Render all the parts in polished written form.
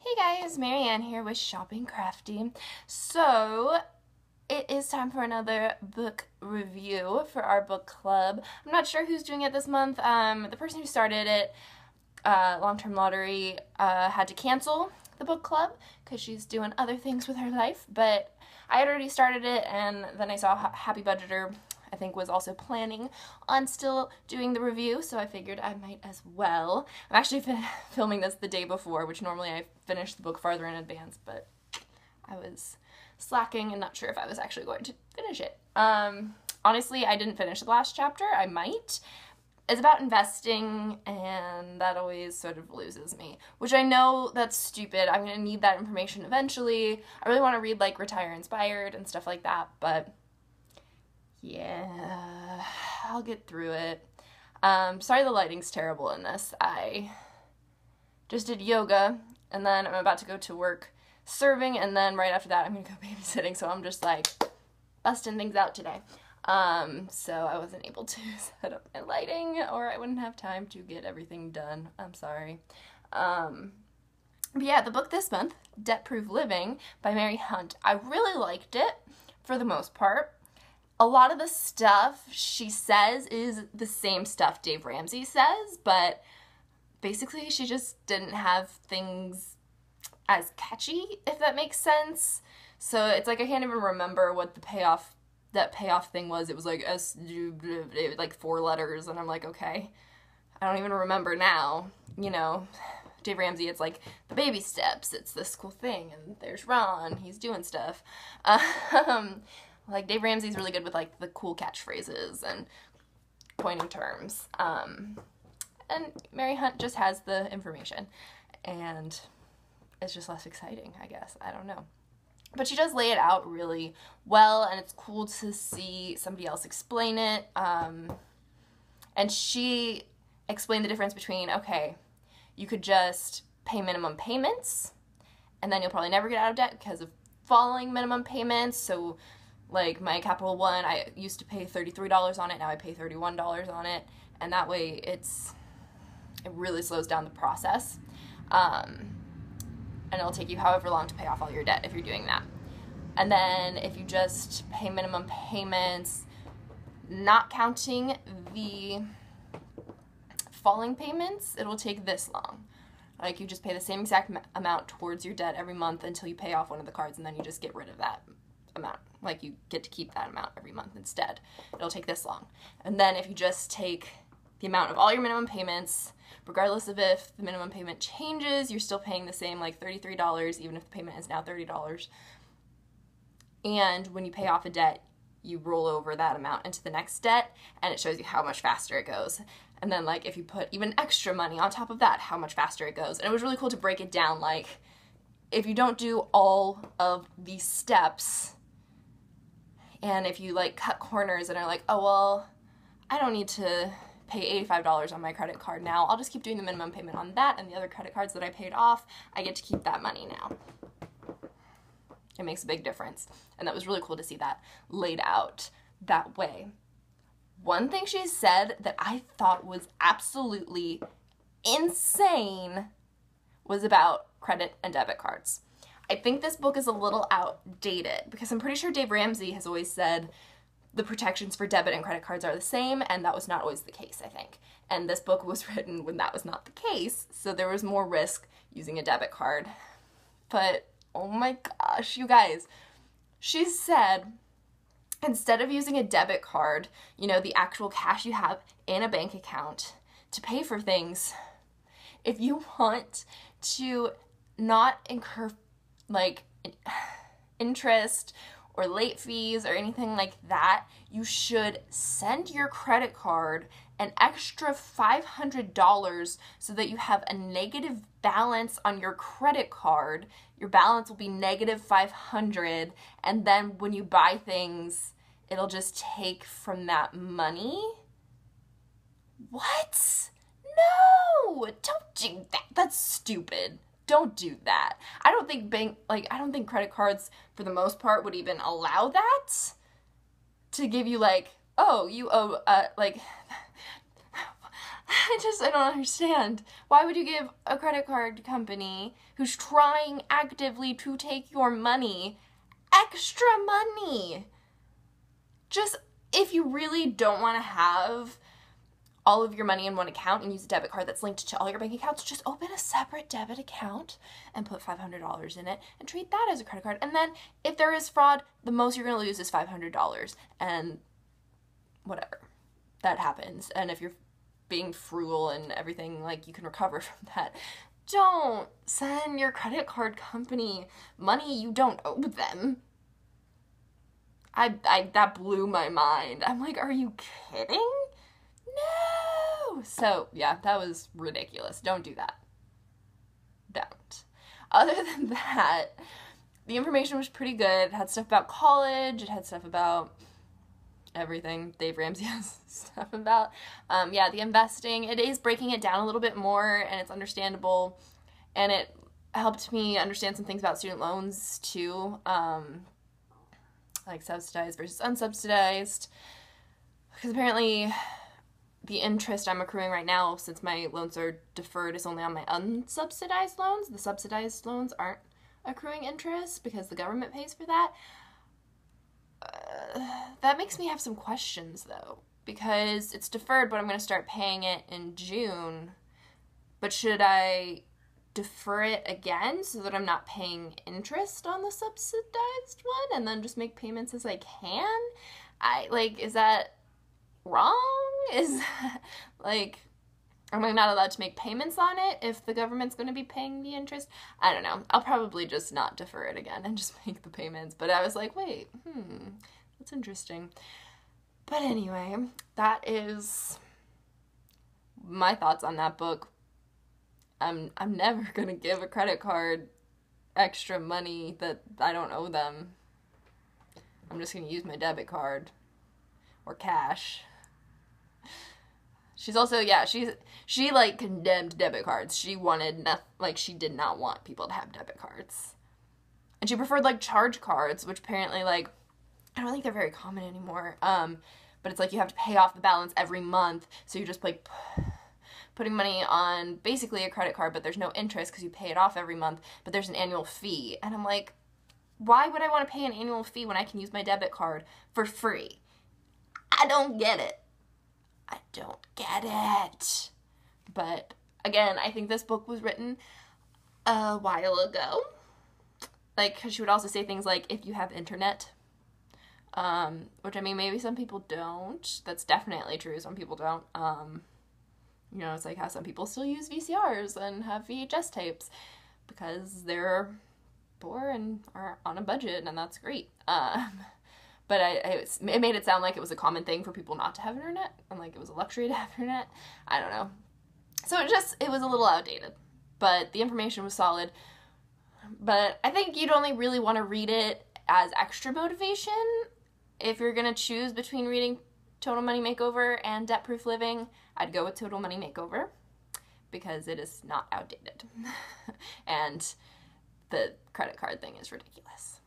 Hey guys, Marianne here with Shopping Crafty. So, it is time for another book review for our book club. I'm not sure who's doing it this month. The person who started it, Long Term Lottery, had to cancel the book club because she's doing other things with her life, but I had already started it, and then I saw Happy Budgeter, I think, was also planning on still doing the review, so I figured I might as well. I'm actually filming this the day before, which normally I finish the book farther in advance, but I was slacking and not sure if I was actually going to finish it. Honestly, I didn't finish the last chapter. I might. It's about investing, and that always sort of loses me, which I know that's stupid. I'm going to need that information eventually. I really want to read, like, Retire Inspired and stuff like that, but yeah, I'll get through it. Sorry the lighting's terrible in this. I just did yoga, and then I'm about to go to work serving, and then right after that I'm gonna go babysitting, so I'm just like busting things out today. So I wasn't able to set up my lighting, or I wouldn't have time to get everything done. I'm sorry. But yeah, the book this month, Debt Proof Living by Mary Hunt. I really liked it for the most part. A lot of the stuff she says is the same stuff Dave Ramsey says, but basically she just didn't have things as catchy, if that makes sense. So it's like I can't even remember what the payoff thing was. It was like like 4 letters, and I'm like, okay, I don't even remember now. You know, Dave Ramsey, it's like the baby steps, it's this cool thing, and there's Ron, he's doing stuff. Like, Dave Ramsey's really good with, like, the cool catchphrases and coining terms. And Mary Hunt just has the information, and it's just less exciting, I guess. I don't know. But she does lay it out really well, and it's cool to see somebody else explain it. And she explained the difference between, okay, you could just pay minimum payments, and then you'll probably never get out of debt because of falling minimum payments. So, like, my Capital One, I used to pay $33 on it, now I pay $31 on it, and that way it really slows down the process. And it'll take you however long to pay off all your debt if you're doing that. And then if you just pay minimum payments, not counting the falling payments, it'll take this long. Like, you just pay the same exact amount towards your debt every month until you pay off one of the cards, and then you just get rid of that amount. Like, you get to keep that amount every month instead. It'll take this long. And then if you just take the amount of all your minimum payments, regardless of if the minimum payment changes, you're still paying the same, like $33, even if the payment is now $30. And when you pay off a debt, you roll over that amount into the next debt, and it shows you how much faster it goes. And then, like, if you put even extra money on top of that, how much faster it goes. And it was really cool to break it down. Like, if you don't do all of these steps, and if you, like, cut corners and are like, oh, well, I don't need to pay $85 on my credit card now, I'll just keep doing the minimum payment on that, and the other credit cards that I paid off, I get to keep that money now. It makes a big difference. And that was really cool to see that laid out that way. One thing she said that I thought was absolutely insane was about credit and debit cards. I think this book is a little outdated because I'm pretty sure Dave Ramsey has always said the protections for debit and credit cards are the same, and that was not always the case, I think. And this book was written when that was not the case, so there was more risk using a debit card. But, oh my gosh, you guys, she said instead of using a debit card, you know, the actual cash you have in a bank account to pay for things, if you want to not incur, like, interest or late fees or anything like that, you should send your credit card an extra $500 so that you have a negative balance on your credit card. Your balance will be negative $500, and then when you buy things, it'll just take from that money. What? No! Don't do that. That's stupid. Don't do that. I don't think credit cards, for the most part, would even allow that. To give you, like, oh, you owe, like, I don't understand. Why would you give a credit card company who's trying actively to take your money extra money? Just, if you really don't want to have all of your money in one account and use a debit card that's linked to all your bank accounts, just open a separate debit account and put $500 in it and treat that as a credit card. And then if there is fraud, the most you're going to lose is $500, and whatever. That happens. And if you're being frugal and everything, like, you can recover from that. Don't send your credit card company money you don't owe them. That blew my mind. I'm like, are you kidding? No! So, yeah, that was ridiculous. Don't do that. Don't. Other than that, the information was pretty good. It had stuff about college. It had stuff about everything Dave Ramsey has stuff about. Yeah, the investing, it is breaking it down a little bit more, and it's understandable, and it helped me understand some things about student loans too, like subsidized versus unsubsidized, because apparently the interest I'm accruing right now, since my loans are deferred, is only on my unsubsidized loans. The subsidized loans aren't accruing interest because the government pays for that. That makes me have some questions, though, because it's deferred, but I'm going to start paying it in June. But should I defer it again so that I'm not paying interest on the subsidized one and then just make payments as I can? Is that wrong? Is that, am I not allowed to make payments on it if the government's going to be paying the interest? I don't know. I'll probably just not defer it again and just make the payments. But I was like, wait, that's interesting. But anyway, that is my thoughts on that book. I'm never going to give a credit card extra money that I don't owe them. I'm just going to use my debit card or cash. She's also, she condemned debit cards. She wanted, she did not want people to have debit cards. And she preferred, charge cards, which apparently, I don't think they're very common anymore. But it's you have to pay off the balance every month, so you're just, putting money on basically a credit card, but there's no interest because you pay it off every month, but there's an annual fee. And I'm like, why would I want to pay an annual fee when I can use my debit card for free? I don't get it. I don't get it. But again, I think this book was written a while ago. Because she would also say things like, if you have internet, which, I mean, maybe some people don't. That's definitely true. Some people don't. It's like how some people still use VCRs and have VHS tapes because they're poor and are on a budget, and that's great. But it made it sound like it was a common thing for people not to have internet, and it was a luxury to have internet. I don't know. So it was a little outdated, but the information was solid. But I think you'd only really want to read it as extra motivation if you're going to choose between reading Total Money Makeover and Debt Proof Living. I'd go with Total Money Makeover because it is not outdated. And the credit card thing is ridiculous.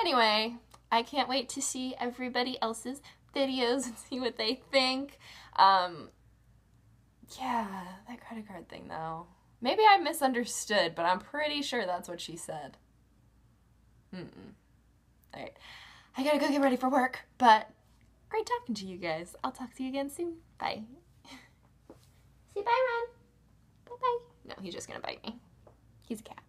Anyway, I can't wait to see everybody else's videos and see what they think. Yeah, that credit card thing, though. Maybe I misunderstood, but I'm pretty sure that's what she said. Alright, I gotta go get ready for work, but great talking to you guys. I'll talk to you again soon. Bye. Say bye, Ron. Bye-bye. No, he's just gonna bite me. He's a cat.